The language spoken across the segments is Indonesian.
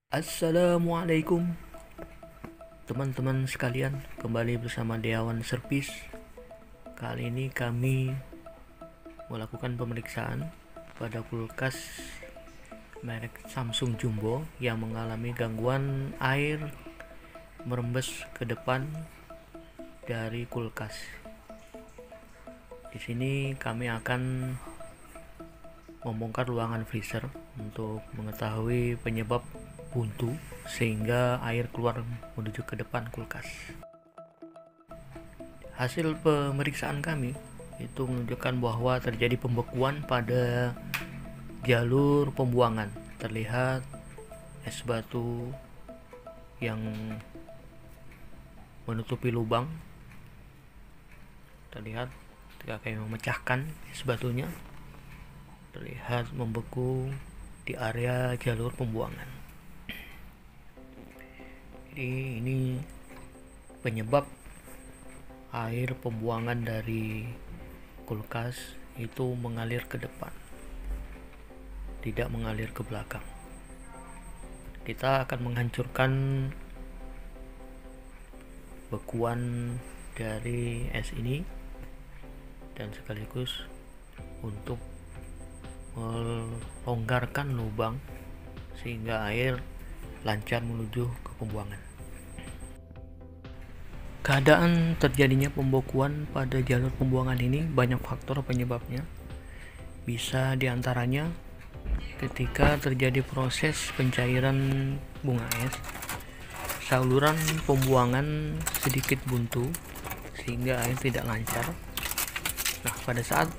Assalamualaikum teman-teman sekalian, kembali bersama Deawan Servis. Kali ini kami melakukan pemeriksaan pada kulkas merek Samsung Jumbo yang mengalami gangguan air merembes ke depan dari kulkas. Di sini kami akan membongkar ruangan freezer untuk mengetahui penyebab buntu sehingga air keluar menuju ke depan kulkas. Hasil pemeriksaan kami itu menunjukkan bahwa terjadi pembekuan pada jalur pembuangan. Terlihat es batu yang menutupi lubang. Terlihat ketika kami memecahkan es batunya, terlihat membeku di area jalur pembuangan. Jadi ini penyebab air pembuangan dari kulkas itu mengalir ke depan, tidak mengalir ke belakang. Kita akan menghancurkan bekuan dari es ini dan sekaligus untuk melonggarkan lubang sehingga air lancar menuju ke pembuangan. Keadaan terjadinya pembekuan pada jalur pembuangan ini banyak faktor penyebabnya. Bisa diantaranya ketika terjadi proses pencairan bunga es, saluran pembuangan sedikit buntu sehingga air tidak lancar. Nah, pada saat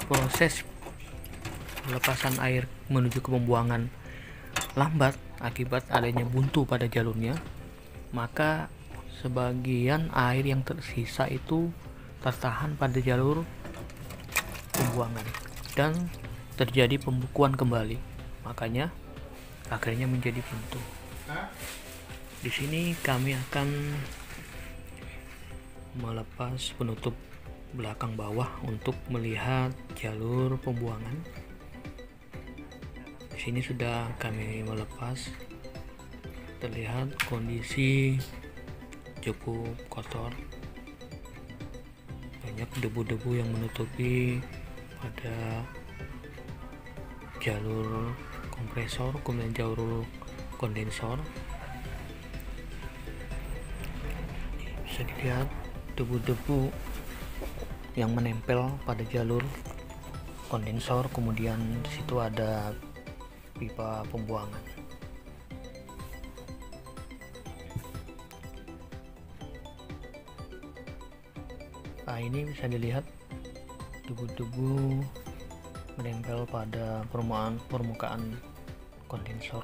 proses pelepasan air menuju ke pembuangan lambat akibat adanya buntu pada jalurnya, maka sebagian air yang tersisa itu tertahan pada jalur pembuangan dan terjadi pembekuan kembali, makanya akhirnya menjadi buntu. Di sini kami akan melepas penutup belakang bawah untuk melihat jalur pembuangan. Di sini sudah kami melepas, terlihat kondisi cukup kotor, banyak debu-debu yang menutupi pada jalur kompresor kemudian jalur kondensor. Bisa dilihat debu-debu yang menempel pada jalur kondensor, kemudian di situ ada pipa pembuangan. Nah, ini bisa dilihat debu-debu menempel pada permukaan kondensor.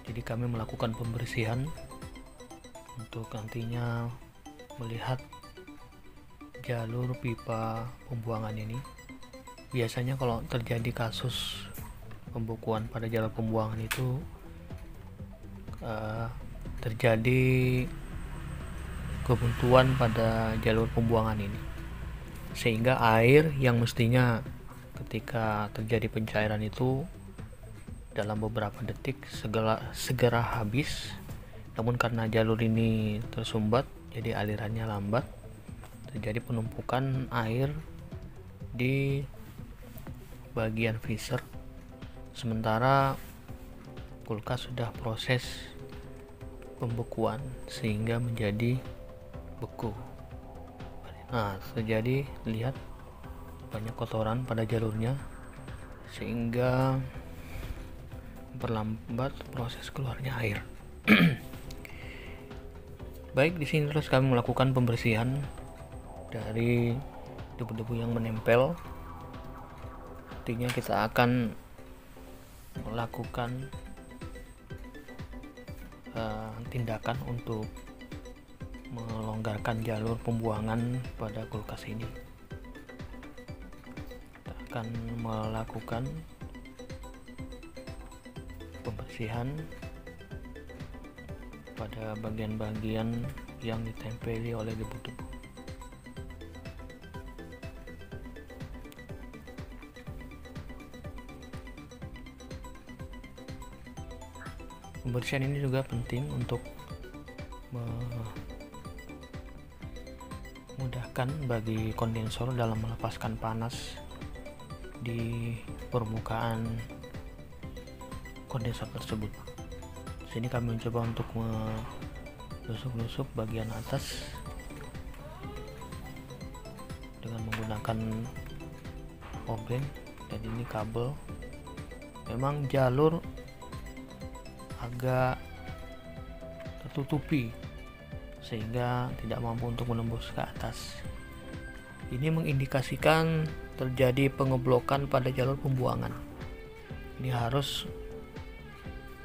Jadi kami melakukan pembersihan untuk nantinya melihat jalur pipa pembuangan ini. Biasanya kalau terjadi kasus pembekuan pada jalur pembuangan itu terjadi kebuntuan pada jalur pembuangan ini, sehingga air yang mestinya ketika terjadi pencairan itu dalam beberapa detik segera habis, namun karena jalur ini tersumbat jadi alirannya lambat, terjadi penumpukan air di bagian freezer, sementara kulkas sudah proses pembekuan sehingga menjadi beku. Nah, terjadi lihat banyak kotoran pada jalurnya sehingga memperlambat proses keluarnya air. Baik, di sini terus kami melakukan pembersihan dari debu-debu yang menempel. Artinya kita akan melakukan tindakan untuk melonggarkan jalur pembuangan pada kulkas ini. Kita akan melakukan pembersihan pada bagian-bagian yang ditempeli oleh debu-debu. Pembersihan ini juga penting untuk memudahkan bagi kondensor dalam melepaskan panas di permukaan kondensor tersebut. Sini kami mencoba untuk menusuk-nusuk bagian atas dengan menggunakan obeng, dan ini kabel. Memang jalur agak tertutupi sehingga tidak mampu untuk menembus ke atas. Ini mengindikasikan terjadi pengeblokan pada jalur pembuangan. Ini harus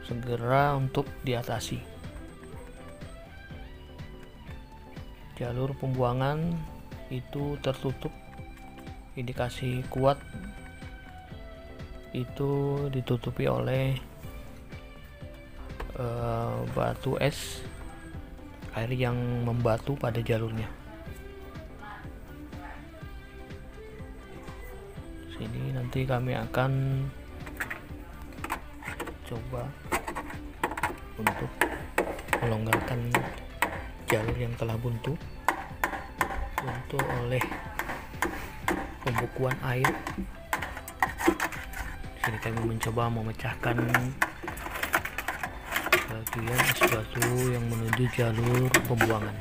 segera untuk diatasi. Jalur pembuangan itu tertutup, indikasi kuat itu ditutupi oleh batu es, air yang membatu pada jalurnya. Sini nanti kami akan coba untuk melonggarkan jalur yang telah buntu oleh pembukuan air. Sini kami mencoba memecahkan bagian es batu yang menuju jalur pembuangan.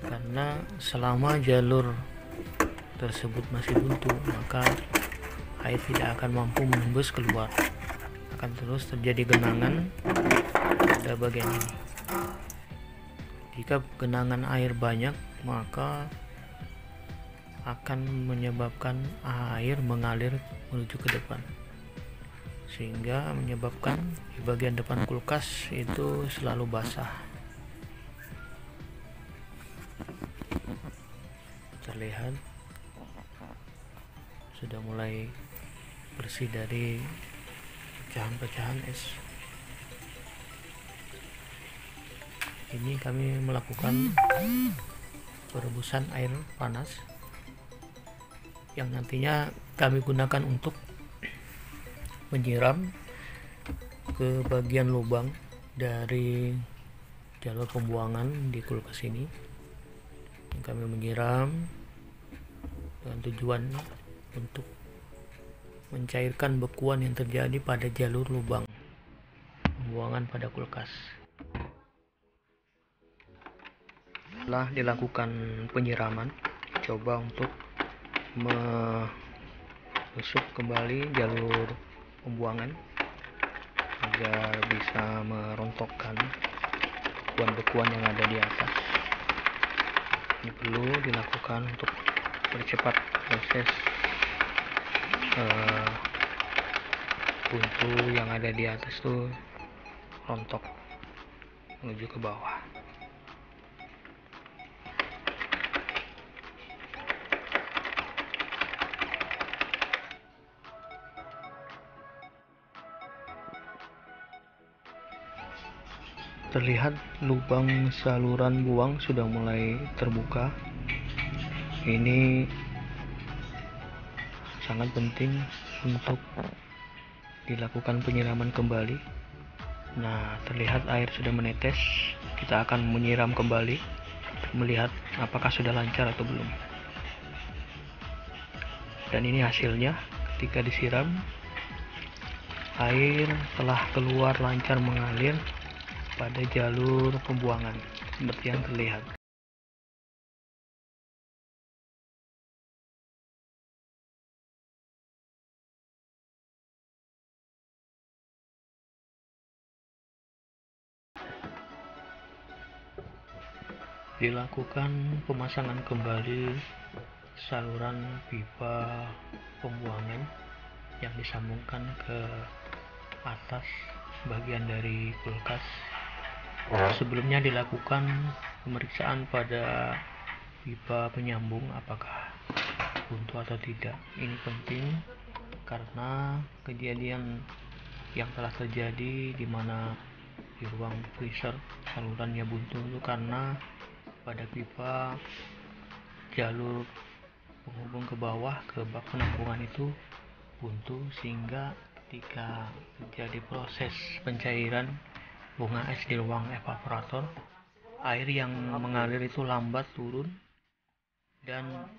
Karena selama jalur tersebut masih buntu, maka air tidak akan mampu menembus keluar. Akan terus terjadi genangan pada bagian ini. Jika genangan air banyak, maka akan menyebabkan air mengalir menuju ke depan, sehingga menyebabkan di bagian depan kulkas itu selalu basah. Terlihat sudah mulai bersih dari pecahan-pecahan es. Ini kami melakukan perebusan air panas yang nantinya kami gunakan untuk menyiram ke bagian lubang dari jalur pembuangan di kulkas ini. Kami menyiram dengan tujuan untuk mencairkan bekuan yang terjadi pada jalur lubang pembuangan pada kulkas. Setelah dilakukan penyiraman, coba untuk menusuk kembali jalur pembuangan agar bisa merontokkan bekuan-bekuan yang ada di atas. Ini perlu dilakukan untuk percepat proses buntu yang ada di atas tuh rontok menuju ke bawah. Terlihat lubang saluran buang sudah mulai terbuka. Ini sangat penting untuk dilakukan penyiraman kembali. Nah, terlihat air sudah menetes. Kita akan menyiram kembali, melihat apakah sudah lancar atau belum. Dan ini hasilnya, ketika disiram, air telah keluar lancar mengalir pada jalur pembuangan seperti yang terlihat. Dilakukan pemasangan kembali saluran pipa pembuangan yang disambungkan ke atas bagian dari kulkas. Sebelumnya dilakukan pemeriksaan pada pipa penyambung apakah buntu atau tidak. Ini penting karena kejadian yang telah terjadi di mana di ruang freezer salurannya buntu itu karena pada pipa jalur penghubung ke bawah ke bak penampungan itu buntu, sehingga ketika terjadi proses pencairan bunga es di ruang evaporator, air yang mengalir itu lambat turun dan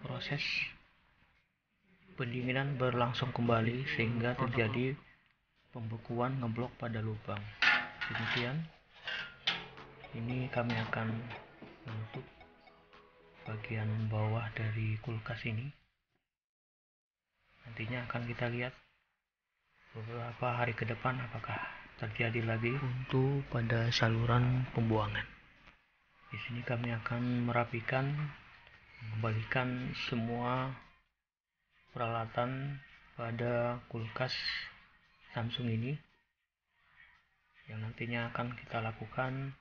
proses pendinginan berlangsung kembali sehingga terjadi pembekuan ngeblok pada lubang. Demikian, ini kami akan menutup bagian bawah dari kulkas ini. Nantinya akan kita lihat beberapa hari ke depan apakah terjadi lagi buntu pada saluran pembuangan. Di sini kami akan merapikan, mengembalikan semua peralatan pada kulkas Samsung ini, yang nantinya akan kita lakukan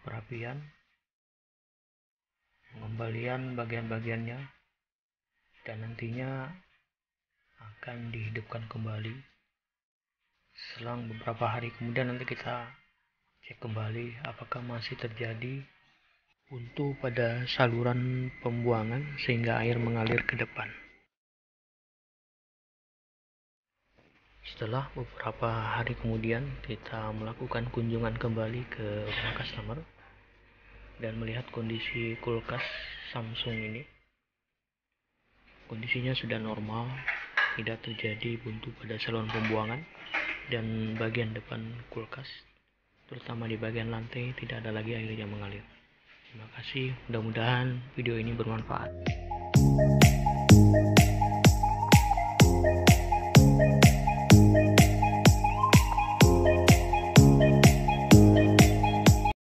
perapian, pengembalian bagian-bagiannya, dan nantinya akan dihidupkan kembali. Selang beberapa hari kemudian nanti kita cek kembali apakah masih terjadi buntu pada saluran pembuangan sehingga air mengalir ke depan. Setelah beberapa hari kemudian, kita melakukan kunjungan kembali ke rumah customer dan melihat kondisi kulkas Samsung ini. Kondisinya sudah normal, tidak terjadi buntu pada saluran pembuangan, dan bagian depan kulkas, terutama di bagian lantai, tidak ada lagi air yang mengalir. Terima kasih, mudah-mudahan video ini bermanfaat.